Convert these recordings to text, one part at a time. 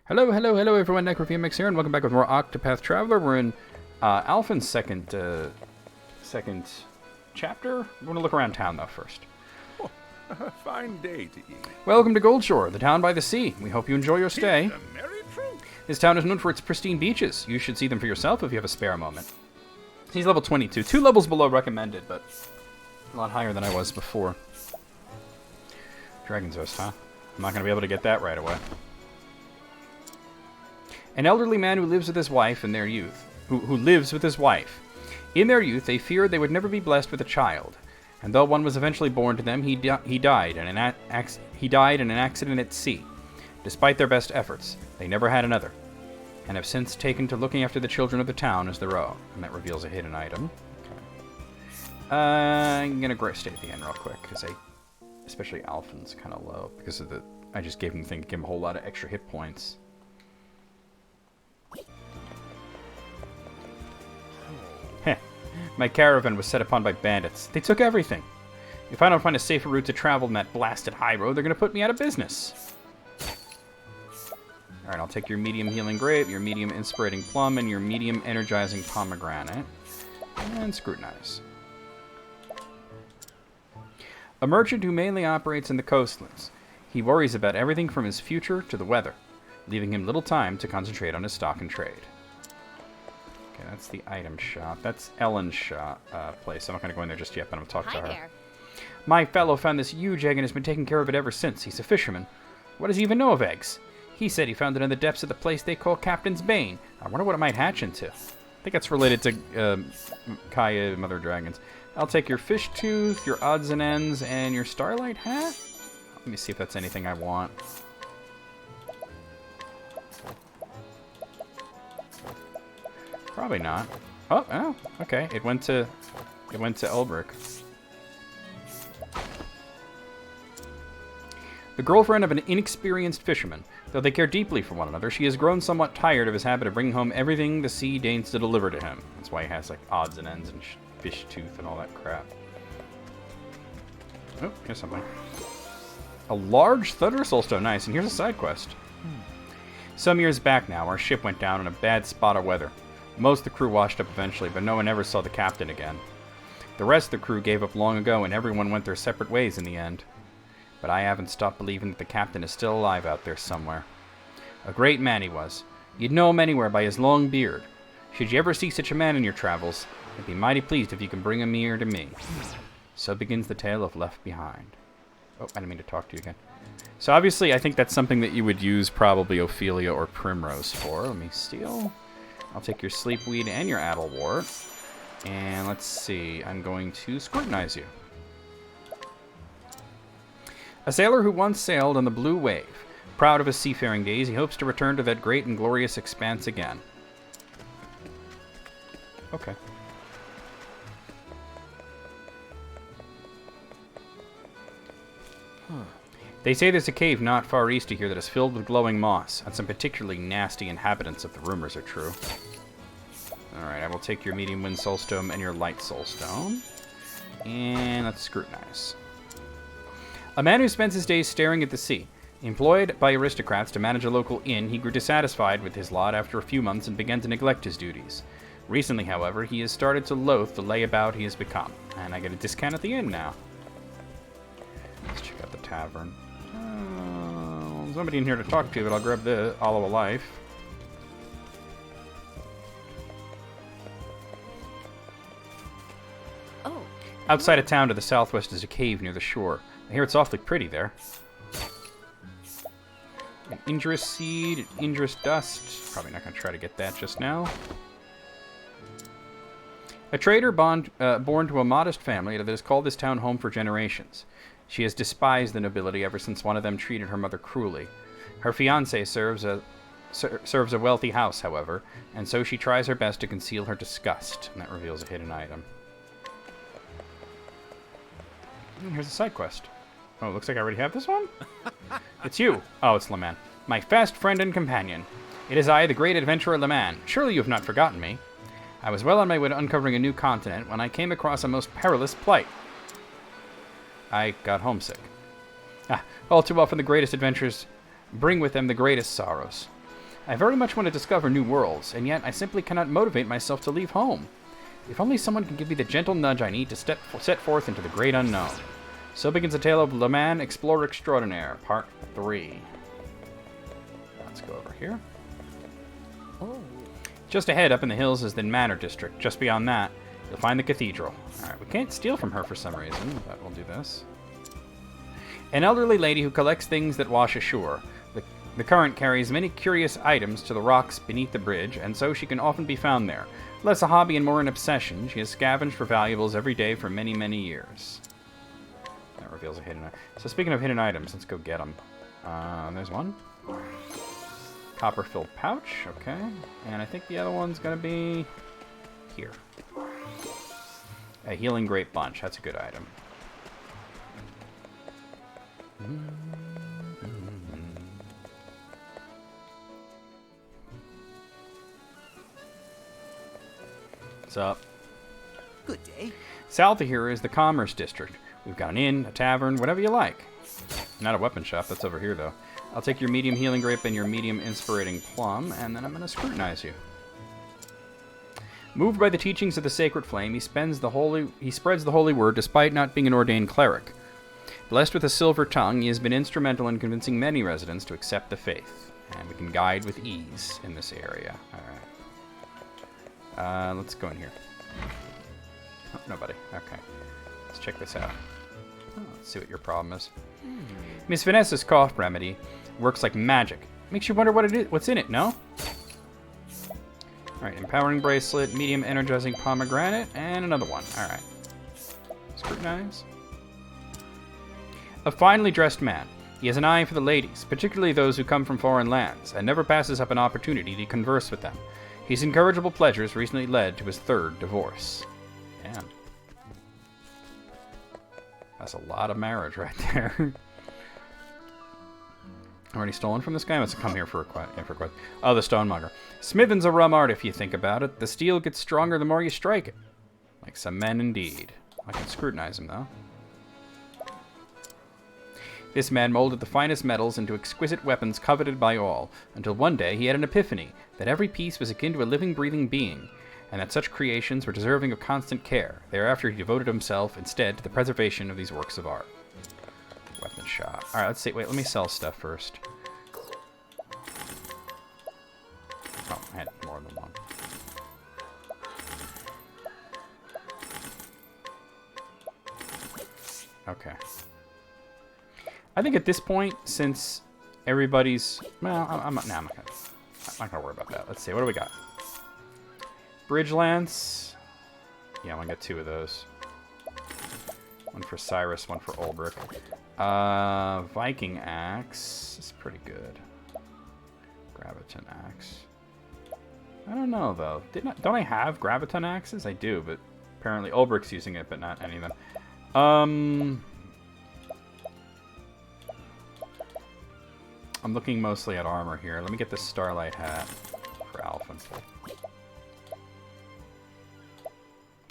Hello, hello, hello, everyone. NecroPMX here, and welcome back with more Octopath Traveler. We're in Alphen's second chapter. We're going to look around town, though, first. Oh, a fine day to eat. Welcome to Goldshore, the town by the sea. We hope you enjoy your stay. Merry truth. This town is known for its pristine beaches. You should see them for yourself if you have a spare moment. He's level 22. 2 levels below recommended, but a lot higher than I was before. Dragon's Host, huh? I'm not going to be able to get that right away. An elderly man who lives with his wife in their youth. Who lives with his wife. In their youth, they feared they would never be blessed with a child. And though one was eventually born to them, he died in an accident at sea. Despite their best efforts, they never had another, and have since taken to looking after the children of the town as their own. And that reveals a hidden item. Okay. I'm going to stay at the end real quick, because especially Alphen's kind of low, because of I just gave him the thing to give him a whole lot of extra hit points. My caravan was set upon by bandits. They took everything. If I don't find a safer route to travel than that blasted high road, they're going to put me out of business. Alright, I'll take your medium healing grape, your medium inspirating plum, and your medium energizing pomegranate. And scrutinize. A merchant who mainly operates in the coastlands. He worries about everything from his future to the weather, leaving him little time to concentrate on his stock and trade. Okay, that's the item shop. That's Ellen's shop place. I'm not going to go in there just yet, but I'm going to talk to her. There. My fellow found this huge egg and has been taking care of it ever since. He's a fisherman. What does he even know of eggs? He said he found it in the depths of the place they call Captain's Bane. I wonder what it might hatch into. I think that's related to Kaya, Mother Dragons. I'll take your fish tooth, your odds and ends, and your starlight hat. Let me see if that's anything I want. Probably not. Oh, okay. It went to Elbrick. The girlfriend of an inexperienced fisherman. Though they care deeply for one another, she has grown somewhat tired of his habit of bringing home everything the sea deigns to deliver to him. That's why he has like odds and ends and fish tooth and all that crap. Oh, here's something. A large thunder soulstone. Nice. And here's a side quest. Some years back now, our ship went down in a bad spot of weather. Most of the crew washed up eventually, but no one ever saw the captain again. The rest of the crew gave up long ago, and everyone went their separate ways in the end. But I haven't stopped believing that the captain is still alive out there somewhere. A great man he was. You'd know him anywhere by his long beard. Should you ever see such a man in your travels, I'd be mighty pleased if you can bring him here to me. So begins the tale of Left Behind. Oh, I didn't mean to talk to you again. So obviously, I think that's something that you would use probably Ophelia or Primrose for. Let me steal. I'll take your Sleepweed and your Addlewort. And let's see. I'm going to scrutinize you. A sailor who once sailed on the blue wave. Proud of his seafaring days, he hopes to return to that great and glorious expanse again. Okay. They say there's a cave not far east of here that is filled with glowing moss, and some particularly nasty inhabitants if the rumors are true. Alright, I will take your medium wind soulstone and your light soulstone. And let's scrutinize. A man who spends his days staring at the sea. Employed by aristocrats to manage a local inn, he grew dissatisfied with his lot after a few months and began to neglect his duties. Recently, however, he has started to loathe the layabout he has become. And I get a discount at the inn now. Let's check out the tavern. There's nobody in here to talk to, but I'll grab the Olive of Life. Oh. Outside of town to the southwest is a cave near the shore. I hear it's awfully pretty there. An injurious seed, an injurious dust. Probably not going to try to get that just now. A trader born to a modest family that has called this town home for generations. She has despised the nobility ever since one of them treated her mother cruelly. Her fiancé serves a wealthy house, however, and so she tries her best to conceal her disgust. And that reveals a hidden item. And here's a side quest. Oh, looks like I already have this one? It's you. Oh, it's Leman. My fast friend and companion. It is I, the great adventurer Leman. Surely you have not forgotten me. I was well on my way to uncovering a new continent when I came across a most perilous plight. I got homesick. All too often the greatest adventures bring with them the greatest sorrows. I very much want to discover new worlds, and yet I simply cannot motivate myself to leave home. If only someone can give me the gentle nudge I need to set forth into the great unknown. So begins the tale of Le Man, Explorer Extraordinaire, Part 3. Let's go over here. Oh. Just ahead, up in the hills, is the Manor District. Just beyond that, you'll find the cathedral. Alright, we can't steal from her for some reason, but we'll do this. An elderly lady who collects things that wash ashore. The current carries many curious items to the rocks beneath the bridge, and so she can often be found there. Less a hobby and more an obsession, she has scavenged for valuables every day for many, many years. That reveals a hidden item. So speaking of hidden items, let's go get them. There's one. Copper-filled pouch, okay. And I think the other one's going to be here. A healing grape bunch, that's a good item. What's up? Good day. South of here is the Commerce District. We've got an inn, a tavern, whatever you like. Not a weapon shop, that's over here though. I'll take your medium healing grape and your medium inspirating plum, and then I'm going to scrutinize you. Moved by the teachings of the sacred flame, he spreads the holy word despite not being an ordained cleric. Blessed with a silver tongue, he has been instrumental in convincing many residents to accept the faith, and we can guide with ease in this area. Alright. Let's go in here. Oh, nobody. Okay. Let's check this out. Oh, let's see what your problem is. Miss Vanessa's cough remedy works like magic. Makes you wonder what it is, what's in it, no? Alright, empowering bracelet, medium energizing pomegranate, and another one. Alright. Scrutinize. A finely dressed man. He has an eye for the ladies, particularly those who come from foreign lands, and never passes up an opportunity to converse with them. His incorrigible pleasures recently led to his third divorce. Damn. That's a lot of marriage right there. Already stolen from this guy? Let's come here for a quest. Oh, the stonemonger. Smithing's a rum art if you think about it. The steel gets stronger the more you strike it. Like some men indeed. I can scrutinize him, though. This man molded the finest metals into exquisite weapons coveted by all, until one day he had an epiphany that every piece was akin to a living, breathing being, and that such creations were deserving of constant care. Thereafter he devoted himself instead to the preservation of these works of art. Weapon shop. Alright, let's see. Wait, let me sell stuff first. Oh, I had more than one. Okay. I think at this point, since everybody's... Well, I'm not going to worry about that. Let's see. What do we got? Bridge Lance. Yeah, I'm going to get 2 of those. One for Cyrus, one for Ulbrich. Viking Axe is pretty good. Graviton Axe. I don't know, though. Don't I have Graviton Axes? I do, but apparently Ulbrich's using it, but not any of them. I'm looking mostly at armor here. Let me get this Starlight Hat for Alpha.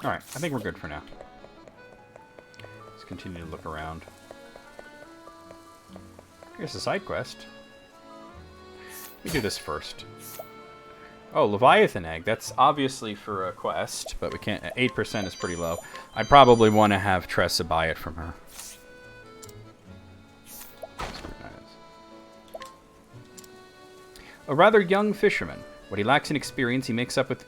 Alright, I think we're good for now. Let's continue to look around. Here's a side quest. Let me do this first. Oh, Leviathan Egg. That's obviously for a quest, but we can't... 8% is pretty low. I probably want to have Tressa buy it from her. A rather young fisherman. What he lacks in experience, he makes up with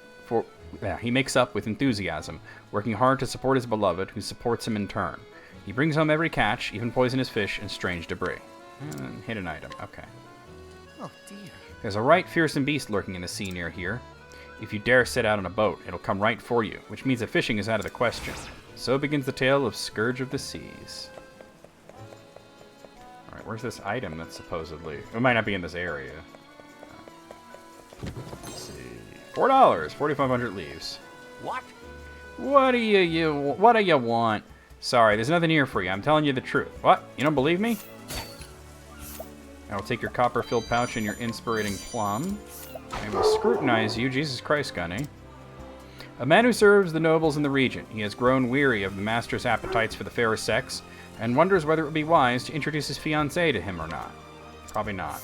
enthusiasm, working hard to support his beloved, who supports him in turn. He brings home every catch, even poisonous fish and strange debris. And hidden item. Okay. Oh dear. There's a right fearsome beast lurking in the sea near here. If you dare set out on a boat, it'll come right for you, which means that fishing is out of the question. So begins the tale of Scourge of the Seas. Alright, where's this item that's supposedly... It might not be in this area. Let's see. $4, 4,500 leaves. What? What do you want? Sorry, there's nothing here for you. I'm telling you the truth. What? You don't believe me? I'll take your copper-filled pouch and your inspirating plum. I will scrutinize you. Jesus Christ, Gunny. A man who serves the nobles in the region. He has grown weary of the master's appetites for the fairer sex and wonders whether it would be wise to introduce his fiancée to him or not. Probably not.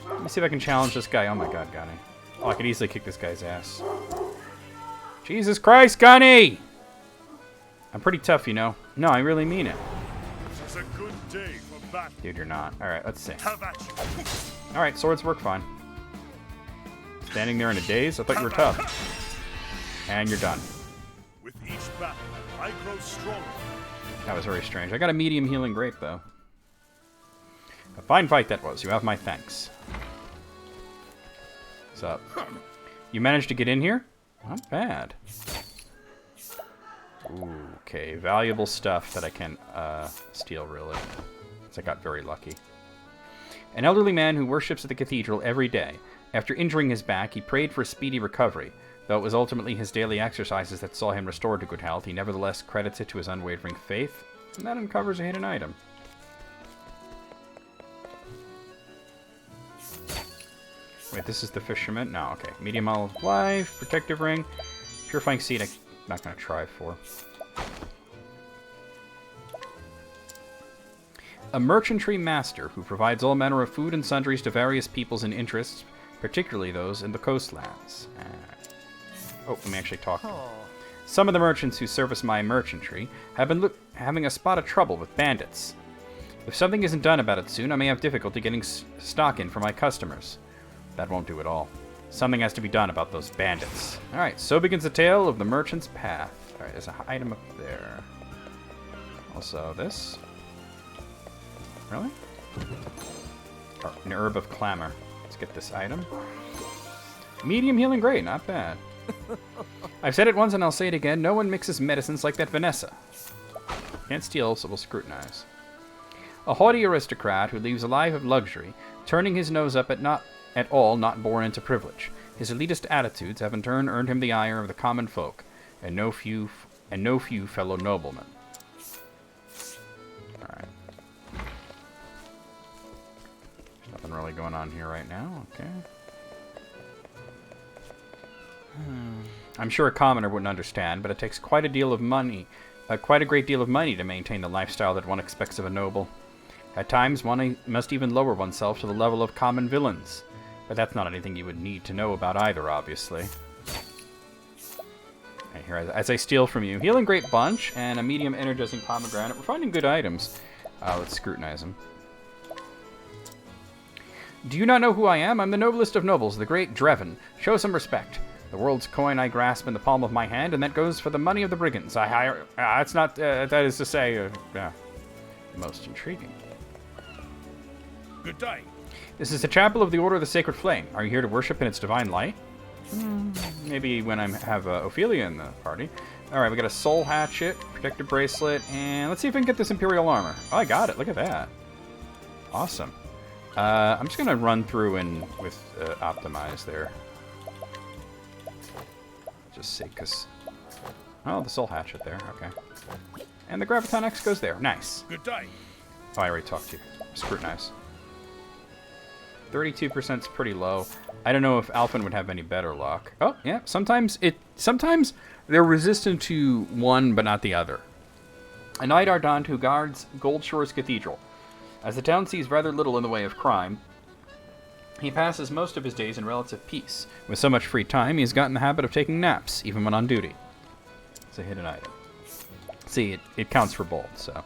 Let me see if I can challenge this guy. Oh my god, Gunny. Oh, I could easily kick this guy's ass. Jesus Christ, Gunny! I'm pretty tough, you know. No, I really mean it. This is a good day for battle. Dude, you're not. Alright, let's see. Have at you. Alright, swords work fine. Standing there in a daze? I thought you were tough. And you're done. With each battle, I grow stronger. That was very strange. I got a medium healing grape, though. A fine fight that was. You have my thanks. What's up? You managed to get in here? Not bad. Ooh, okay, valuable stuff that I can steal, really. Because I got very lucky. An elderly man who worships at the cathedral every day. After injuring his back, he prayed for a speedy recovery. Though it was ultimately his daily exercises that saw him restored to good health, he nevertheless credits it to his unwavering faith, and that uncovers a hidden item. Wait, this is the fisherman? No, okay. Medium olive life, protective ring, purifying seed, I'm not going to try for. A merchantry master who provides all manner of food and sundries to various peoples and interests, particularly those in the coastlands. Oh, let me actually talk to him. Some of the merchants who service my merchantry have been having a spot of trouble with bandits. If something isn't done about it soon, I may have difficulty getting stock in for my customers. That won't do at all. Something has to be done about those bandits. Alright, so begins the tale of the merchant's path. Alright, there's an item up there. Also, this. Really? Oh, an herb of clamor. Let's get this item. Medium healing great, not bad. I've said it once and I'll say it again. No one mixes medicines like that Vanessa. Can't steal, so we'll scrutinize. A haughty aristocrat who leads a life of luxury, turning his nose up at not born into privilege. His elitist attitudes have in turn earned him the ire of the common folk, and no few fellow noblemen. Alright. There's nothing really going on here right now, okay. I'm sure a commoner wouldn't understand, but it takes quite a deal of money, quite a great deal of money to maintain the lifestyle that one expects of a noble. At times, one must even lower oneself to the level of common villains. But that's not anything you would need to know about either, obviously. Okay, here, as I steal from you, healing great bunch and a medium energizing pomegranate. We're finding good items. Let's scrutinize them. Do you not know who I am? I'm the noblest of nobles, the great Drevin. Show some respect. The world's coin I grasp in the palm of my hand, and that goes for the money of the brigands. I hire... it's not... that is to say... most intriguing. Good day. This is the chapel of the Order of the Sacred Flame. Are you here to worship in its divine light? Maybe when I have Ophelia in the party. Alright, we got a soul hatchet, protective bracelet, and let's see if we can get this Imperial armor. Oh, I got it. Look at that. Awesome. I'm just going to run through and with optimize there. Just see, because... Oh, the soul hatchet there. Okay. And the Graviton X goes there. Nice. Good day. Oh, I already talked to you. Scrutinize. 32% is pretty low. I don't know if Alphen would have any better luck. Oh, yeah. Sometimes they're resistant to one, but not the other. A knight ardent who guards Goldshore's cathedral. As the town sees rather little in the way of crime, he passes most of his days in relative peace. With so much free time, he has gotten the habit of taking naps, even when on duty. It's a hidden item. See, it counts for both, so...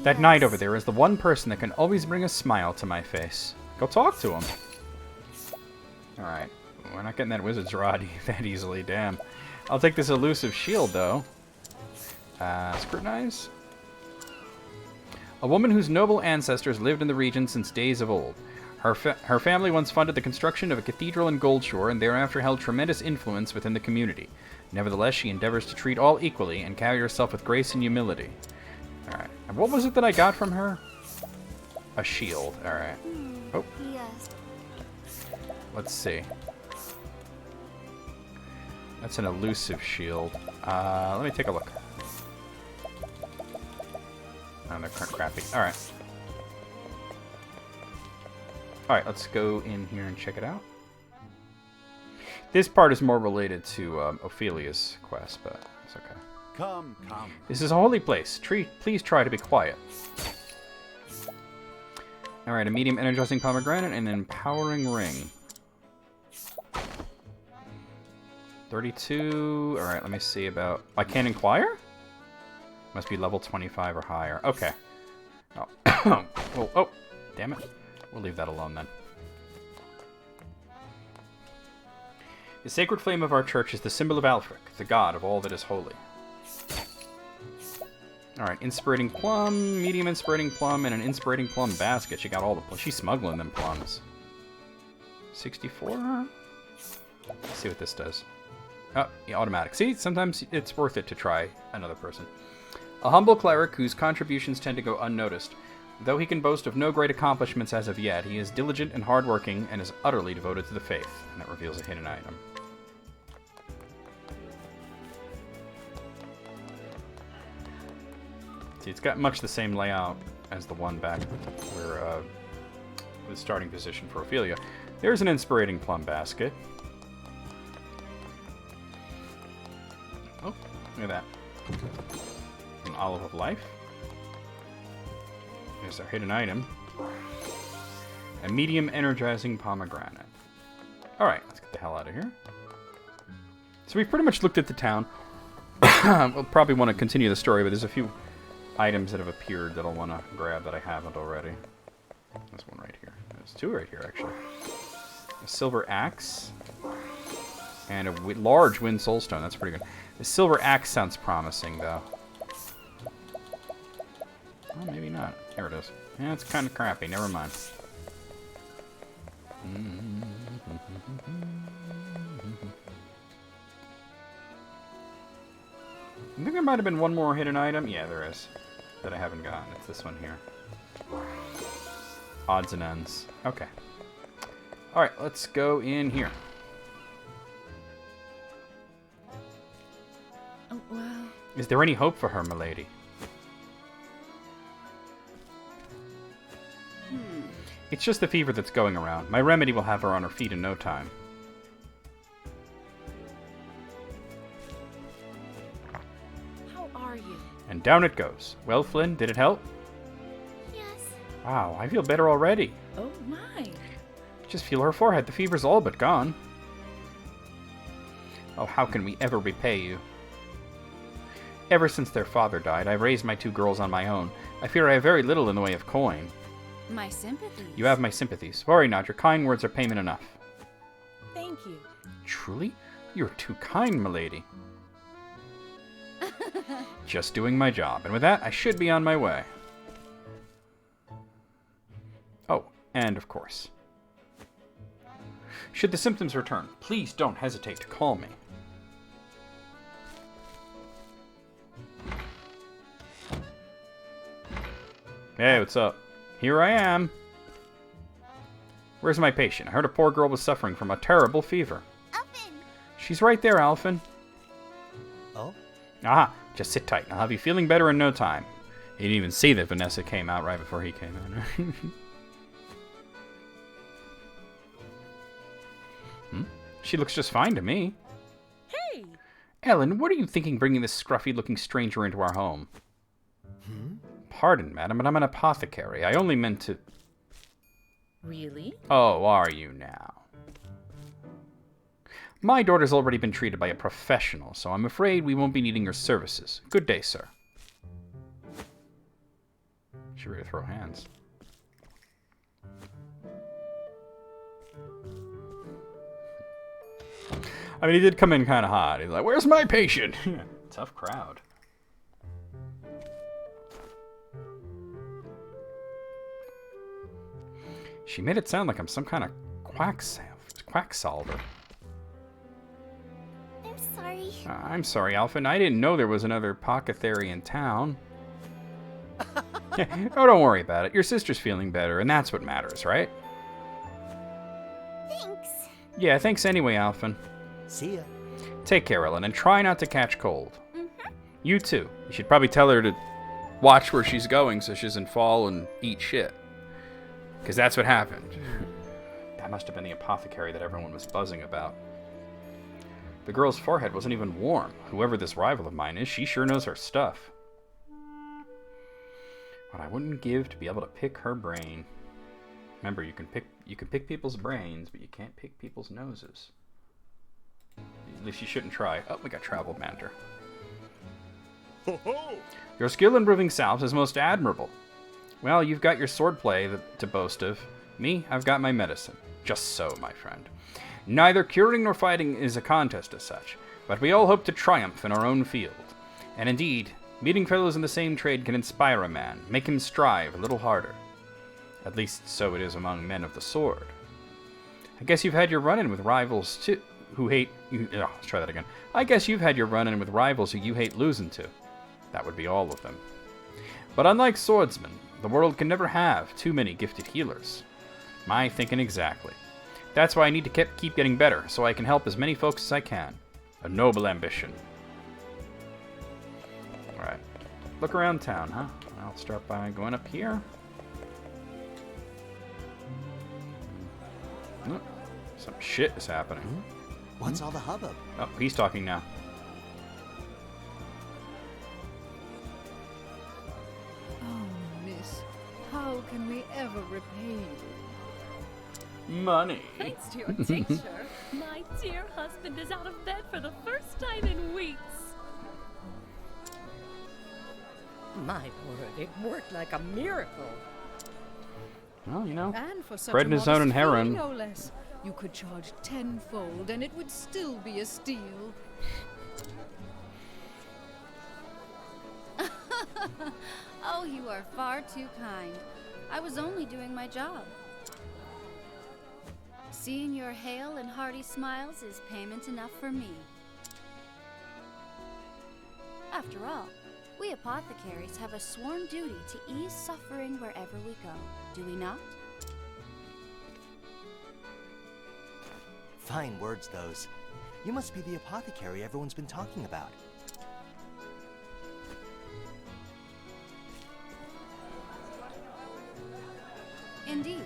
That knight over there is the one person that can always bring a smile to my face. Go talk to him. Alright. We're not getting that wizard's rod that easily, damn. I'll take this elusive shield, though. Scrutinize. A woman whose noble ancestors lived in the region since days of old. Her family once funded the construction of a cathedral in Goldshore and thereafter held tremendous influence within the community. Nevertheless, she endeavors to treat all equally and carry herself with grace and humility. Alright. And what was it that I got from her? A shield. Alright. Oh. Yes. Let's see. That's an elusive shield. Let me take a look. Oh, they're crappy. Alright. Alright, let's go in here and check it out. This part is more related to Ophelia's quest, but it's okay. Come. This is a holy place. Please try to be quiet. Alright, a medium energizing pomegranate and an empowering ring. 32. Alright, let me see about... I can't inquire? Must be level 25 or higher. Okay. Oh. Oh, damn it. We'll leave that alone then. The sacred flame of our church is the symbol of Alfric, the god of all that is holy. Alright, inspirating plum, medium inspirating plum, and an inspirating plum basket. She got all the plums. She's smuggling them plums. 64? Let's see what this does. Oh, yeah, automatic. See, sometimes it's worth it to try another person. A humble cleric whose contributions tend to go unnoticed. Though he can boast of no great accomplishments as of yet, he is diligent and hardworking and is utterly devoted to the faith. And that reveals a hidden item. See, it's got much the same layout as the one back where the starting position for Ophelia. There's an inspirating plum basket. Oh, look at that. An olive of life. There's our hidden item. A medium energizing pomegranate. Alright, let's get the hell out of here. So we've pretty much looked at the town. We'll probably want to continue the story, but there's a few items that have appeared that I'll want to grab that I haven't already. There's one right here. There's two right here, actually. A silver axe. And a large wind soulstone. That's pretty good. The silver axe sounds promising, though. Oh, maybe not. Here it is. Yeah, it's kind of crappy. Never mind. I think there might have been one more hidden item. Yeah, there is. That I haven't gotten. It's this one here. Odds and ends. Okay. Alright, let's go in here. Oh, wow. Is there any hope for her, milady? It's just the fever that's going around. My remedy will have her on her feet in no time. How are you? And down it goes. Well, Flynn, did it help? Yes. Wow, I feel better already. Oh, my. Just feel her forehead. The fever's all but gone. Oh, how can we ever repay you? Ever since their father died, I've raised my two girls on my own. I fear I have very little in the way of coin. My sympathies. You have my sympathies. Worry not, your kind words are payment enough. Thank you. Truly? You're too kind, milady. Just doing my job, and with that, I should be on my way. Oh, and of course. Should the symptoms return, please don't hesitate to call me. Hey, what's up? Here I am. Where's my patient? I heard a poor girl was suffering from a terrible fever. Alvin! She's right there, Alphen. Oh? Aha, just sit tight. I'll have you feeling better in no time. He didn't even see that Vanessa came out right before he came in. She looks just fine to me. Hey! Ellen, what are you thinking bringing this scruffy-looking stranger into our home? Pardon, madam, but I'm an apothecary. I only meant to... Really? Oh, are you now? My daughter's already been treated by a professional, so I'm afraid we won't be needing your services. Good day, sir. She ready to throw hands. I mean, he did come in kind of hot. He's like, where's my patient? Tough crowd. She made it sound like I'm some kind of quacksalver. I'm sorry. I'm sorry, Alphen. I didn't know there was another apothecary in town. Oh, don't worry about it. Your sister's feeling better, and that's what matters, right? Thanks. Yeah, thanks anyway, Alphen. See ya. Take care, Ellen, and try not to catch cold. You too. You should probably tell her to watch where she's going so she doesn't fall and eat shit. Because that's what happened. That must have been the apothecary that everyone was buzzing about. The girl's forehead wasn't even warm. Whoever this rival of mine is, she sure knows her stuff. What I wouldn't give to be able to pick her brain. Remember, you can pick people's brains, but you can't pick people's noses. At least you shouldn't try. Oh, we got travel banter. Ho ho! Your skill in proving salves is most admirable. Well, you've got your swordplay to boast of. Me, I've got my medicine. Just so, my friend. Neither curing nor fighting is a contest as such, but we all hope to triumph in our own field. And indeed, meeting fellows in the same trade can inspire a man, make him strive a little harder. At least so it is among men of the sword. I guess you've had your run-in with rivals too, who hate... let's try that again. I guess you've had your run-in with rivals who you hate losing to. That would be all of them. But unlike swordsmen, the world can never have too many gifted healers. My thinking exactly. That's why I need to keep getting better, so I can help as many folks as I can. A noble ambition. Alright. Look around town, huh? I'll start by going up here. Oh, some shit is happening. What's all the hubbub? Oh, he's talking now. Oh, miss, how can we ever repay you? Money. Thanks to your tincture, my dear husband is out of bed for the first time in weeks. My word, it worked like a miracle. Well, you know, And for such bread a in his own modest fee, heron. no less. You could charge tenfold, and it would still be a steal. Oh, you are far too kind. I was only doing my job. Seeing your hale and hearty smiles is payment enough for me. After all, we apothecaries have a sworn duty to ease suffering wherever we go, do we not? Fine words, those. You must be the apothecary everyone's been talking about. Indeed.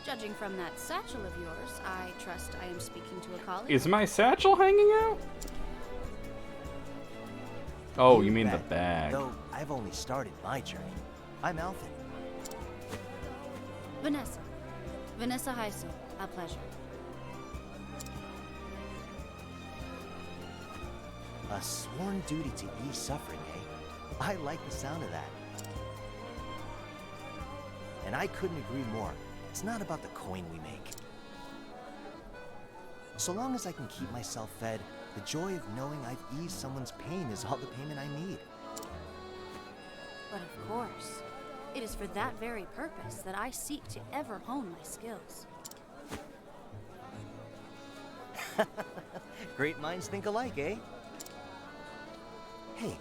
Judging from that satchel of yours, I trust I am speaking to a colleague. Is my satchel hanging out? Oh, you mean the Bet. bag. Though I've only started my journey. I'm Alfred. Vanessa. Vanessa Heisel. A pleasure. A sworn duty to ease suffering, eh? I like the sound of that. And I couldn't agree more. It's not about the coin we make. So long as I can keep myself fed, the joy of knowing I've eased someone's pain is all the payment I need. But of course, it is for that very purpose that I seek to ever hone my skills. Great minds think alike, eh? Hey,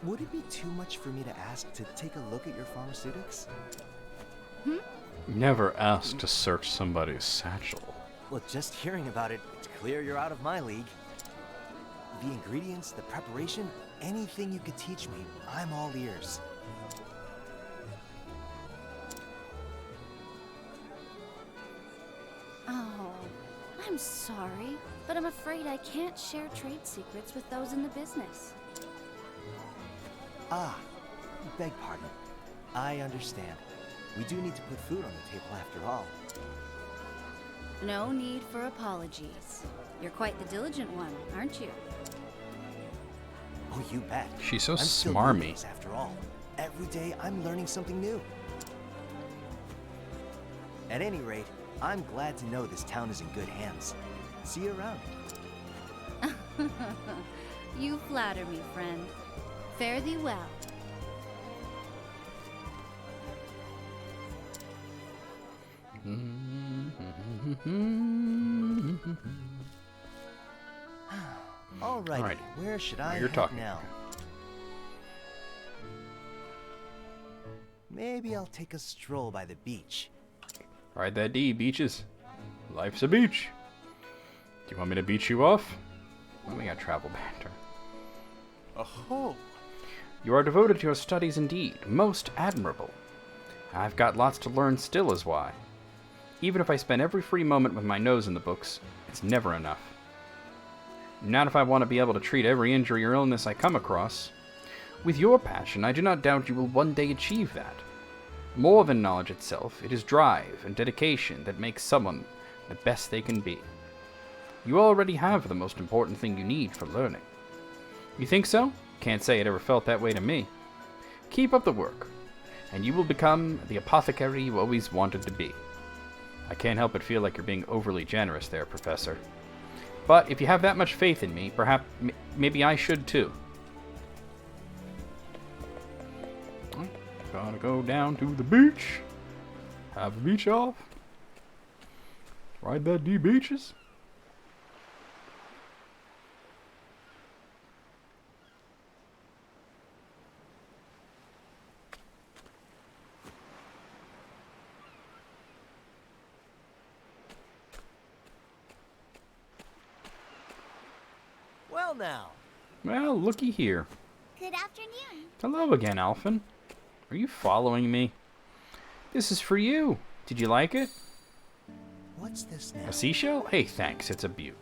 would it be too much for me to ask to take a look at your pharmaceutics? Never asked to search somebody's satchel. Well, just hearing about it, it's clear you're out of my league. The ingredients, the preparation, anything you could teach me, I'm all ears. Oh, I'm sorry, but I'm afraid I can't share trade secrets with those in the business. Ah, beg pardon. I understand. We do need to put food on the table after all. No need for apologies. You're quite the diligent one, aren't you? Oh, you bet. She's so I'm still smarmy. learning this after all. Every day I'm learning something new. At any rate, I'm glad to know this town is in good hands. See you around. You flatter me, friend. Fare thee well. Alrighty, Alrighty. where should I You're head talking. now? Maybe I'll take a stroll by the beach. Ride that D, beaches. Life's a beach. Do you want me to beach you off? Well, we got travel banter. Oh, You are devoted to your studies indeed. Most admirable. I've got lots to learn still is why. Even if I spend every free moment with my nose in the books, it's never enough. Not if I want to be able to treat every injury or illness I come across. With your passion, I do not doubt you will one day achieve that. More than knowledge itself, it is drive and dedication that makes someone the best they can be. You already have the most important thing you need for learning. You think so? Can't say it ever felt that way to me. Keep up the work, and you will become the apothecary you always wanted to be. I can't help but feel like you're being overly generous there, Professor. But if you have that much faith in me, perhaps maybe I should too. Gotta go down to the beach. Have the beach off. Ride that D beaches. Well now. Well, looky here. Good afternoon. Hello again, Alphen. Are you following me? This is for you. Did you like it? What's this now? A seashell? Hey, thanks. It's a beaut.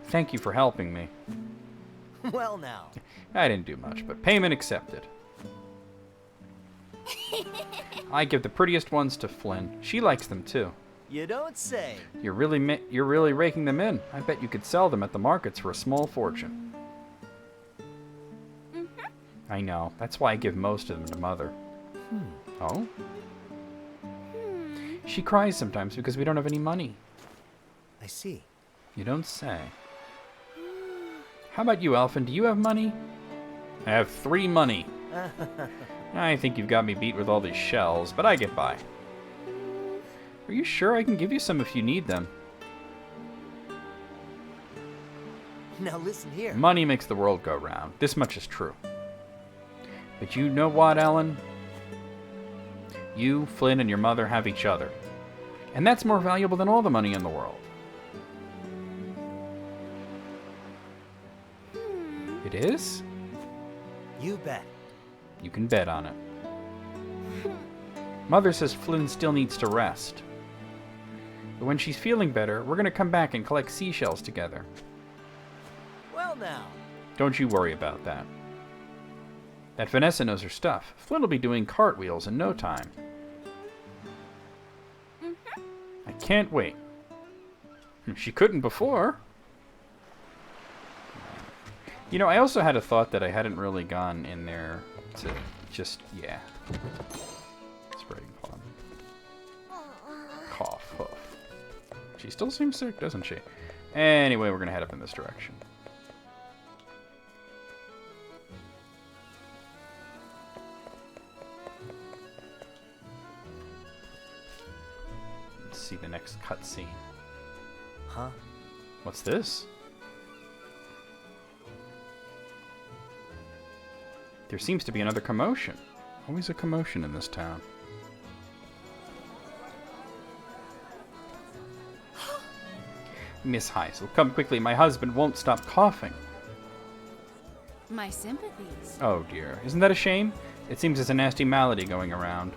Thank you for helping me. Well now. I didn't do much, but payment accepted. I give the prettiest ones to Flynn. She likes them too. You don't say. You're really raking them in. I bet you could sell them at the markets for a small fortune. I know. That's why I give most of them to Mother. Oh? She cries sometimes because we don't have any money. I see. You don't say. How about you, Alphen? Do you have money? I have 3 money. I think you've got me beat with all these shells, but I get by. Are you sure I can give you some if you need them? Now listen here. Money makes the world go round. This much is true. But you know what, Ellen? You, Flynn, and your mother have each other. And that's more valuable than all the money in the world. It is? You bet. You can bet on it. Mother says Flynn still needs to rest. But when she's feeling better, we're going to come back and collect seashells together. Well now. Don't you worry about that. That Vanessa knows her stuff. Flynn will be doing cartwheels in no time. I can't wait. She couldn't before. You know, I also had a thought that I hadn't really gone in there to just, yeah. Spraying plum. Cough, huff. She still seems sick, doesn't she? Anyway, we're going to head up in this direction. Let's see the next cutscene. Huh? What's this? There seems to be another commotion. Always a commotion in this town. Miss Heisel, come quickly. My husband won't stop coughing. My sympathies. Oh dear. Isn't that a shame? It seems there's a nasty malady going around.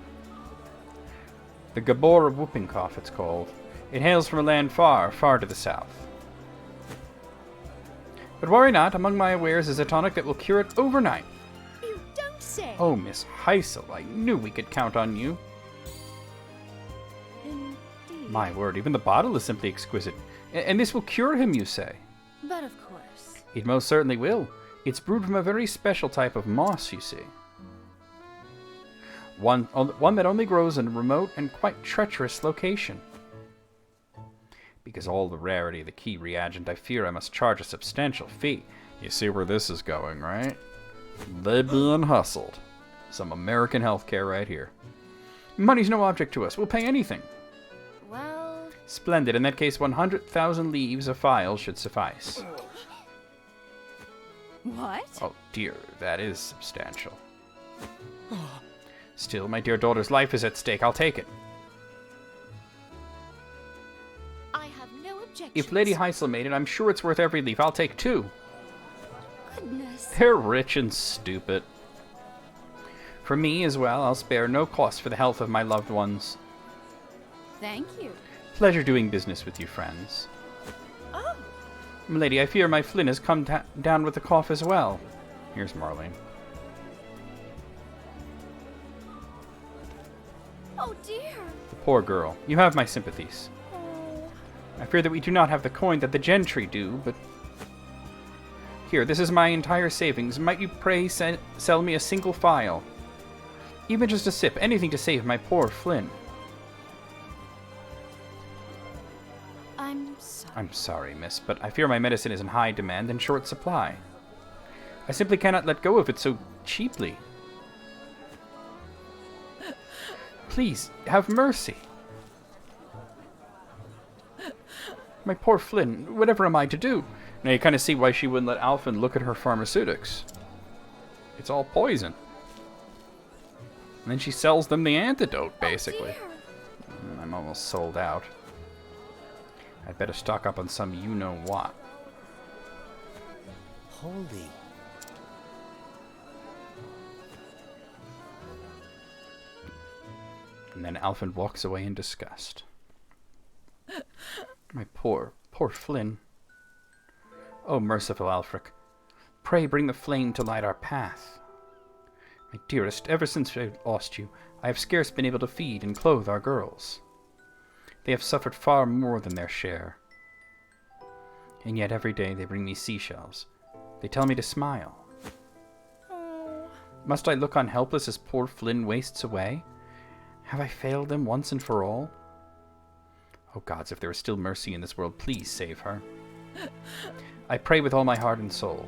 The Gabor whooping cough, it's called. It hails from a land far, far to the south. But worry not. Among my wares is a tonic that will cure it overnight. You don't say. Oh, Miss Heisel, I knew we could count on you. Indeed. My word, even the bottle is simply exquisite. And this will cure him, you say? But of course. It most certainly will. It's brewed from a very special type of moss, you see. One that only grows in a remote and quite treacherous location. Because all the rarity of the key reagent, I fear I must charge a substantial fee. You see where this is going, right? They being hustled. Some American healthcare right here. Money's no object to us. We'll pay anything. Well, Splendid. In that case, 100,000 leaves a file should suffice. What? Oh dear, that is substantial. Still, my dear daughter's life is at stake. I'll take it. I have no objections. If Lady Heisel made it, I'm sure it's worth every leaf. I'll take 2. Goodness. They're rich and stupid. For me as well, I'll spare no cost for the health of my loved ones. thank you. Pleasure doing business with you, friends. Oh. Milady, I fear my Flynn has come down with a cough as well. Here's Marlene. poor girl. You have my sympathies. I fear that we do not have the coin that the gentry do, but... Here, this is my entire savings. Might you pray sell me a single phial? Even just a sip, anything to save my poor Flynn. I'm sorry. I'm sorry, miss, but I fear my medicine is in high demand and short supply. I simply cannot let go of it so cheaply. Please, have mercy. My poor Flynn, whatever am I to do? Now you kind of see why she wouldn't let Alphen look at her pharmaceutics. It's all poison. And then she sells them the antidote, basically. I'm almost sold out. I'd better stock up on some you-know-what. Holy. And then Alphen walks away in disgust. My poor Flynn. Oh, merciful Alfric, pray bring the flame to light our path. My dearest, ever since I lost you, I have scarce been able to feed and clothe our girls. They have suffered far more than their share. And yet every day they bring me seashells. They tell me to smile. Must I look on helpless as poor Flynn wastes away? Have I failed them once and for all? Oh gods, if there is still mercy in this world, please save her. I pray with all my heart and soul.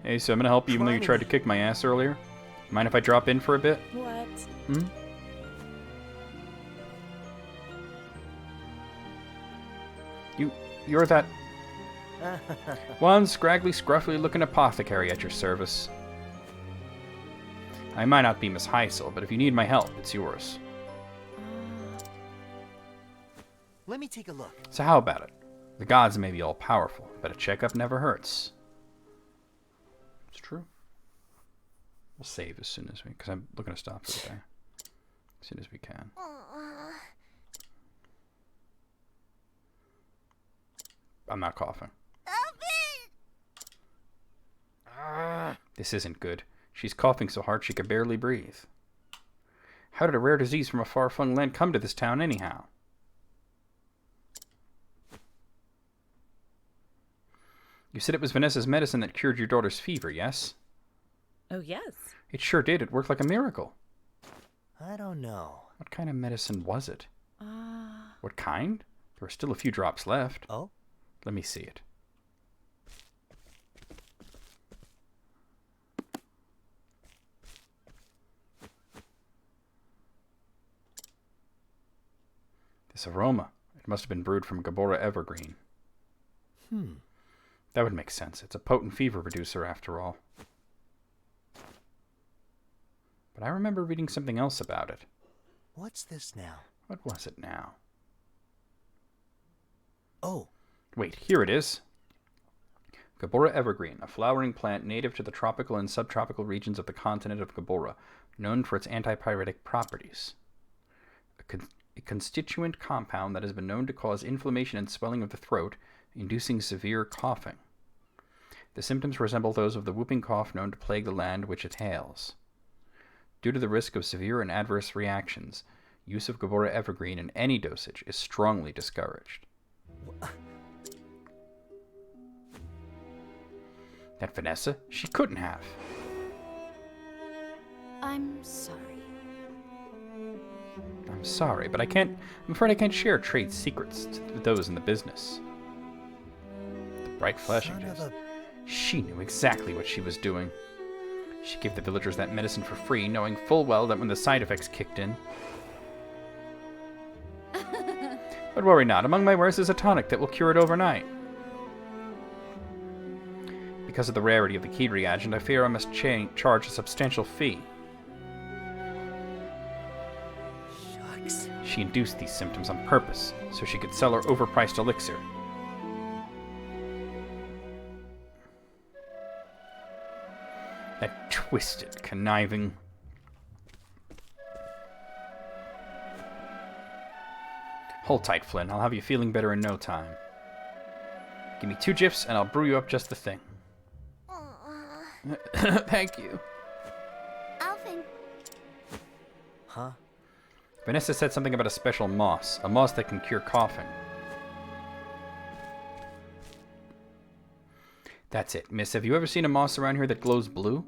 Hey, so I'm gonna help you even though you tried to kick my ass earlier. Mind if I drop in for a bit? What? Hmm? You're that one scraggly, scruffy looking apothecary at your service. I might not be Miss Heisel, but if you need my help, it's yours. Let me take a look. So how about it? The gods may be all powerful, but a checkup never hurts. It's true. We'll save as soon as we, because I'm looking to stop for the day. As soon as we can. I'm not coughing. This isn't good. She's coughing so hard she could barely breathe. How did a rare disease from a far-flung land come to this town anyhow? You said it was Vanessa's medicine that cured your daughter's fever, yes? Oh, yes. It sure did. It worked like a miracle. I don't know. What kind of medicine was it? What kind? There are still a few drops left. Oh? Let me see it. This aroma. It must have been brewed from Gabora evergreen. That would make sense. It's a potent fever reducer after all. But I remember reading something else about it. What's this now? What was it now? Oh. Wait, here it is. Gabora evergreen, a flowering plant native to the tropical and subtropical regions of the continent of Gabora, known for its antipyretic properties. A constituent compound that has been known to cause inflammation and swelling of the throat, inducing severe coughing. The symptoms resemble those of the whooping cough known to plague the land which it hails. Due to the risk of severe and adverse reactions, use of Gabora evergreen in any dosage is strongly discouraged. That Vanessa? She couldn't have. I'm sorry. I'm sorry, but I'm afraid I can't share trade secrets with those in the business. The bright flashing eyes. She knew exactly what she was doing. She gave the villagers that medicine for free, knowing full well that when the side effects kicked in. But worry not, among my wares is a tonic that will cure it overnight. Because of the rarity of the key reagent, I fear I must charge a substantial fee. Shucks. She induced these symptoms on purpose, so she could sell her overpriced elixir. That twisted, conniving... Hold tight, Flynn. I'll have you feeling better in no time. Give me 2 gifs, and I'll brew you up just the thing. Thank you. Alvin. Huh? Vanessa said something about a special moss. A moss that can cure coughing. That's it. Miss, have you ever seen a moss around here that glows blue?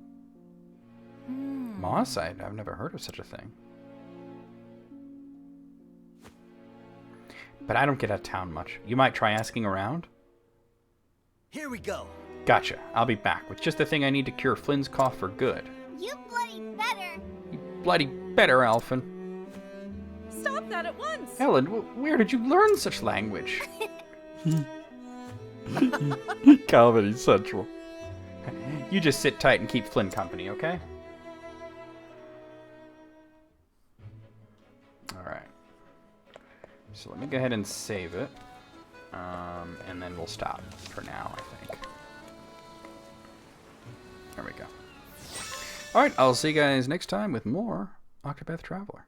Moss? I've never heard of such a thing. But I don't get out of town much. You might try asking around? Here we go. Gotcha. I'll be back with just the thing I need to cure Flynn's cough for good. You bloody better. You bloody better, Alphen. Stop that at once! Ellen, where did you learn such language? Comedy Central. You just sit tight and keep Flynn company, okay? Alright. So let me go ahead and save it. And then we'll stop for now, I think. There we go. Alright, I'll see you guys next time with more Octopath Traveler.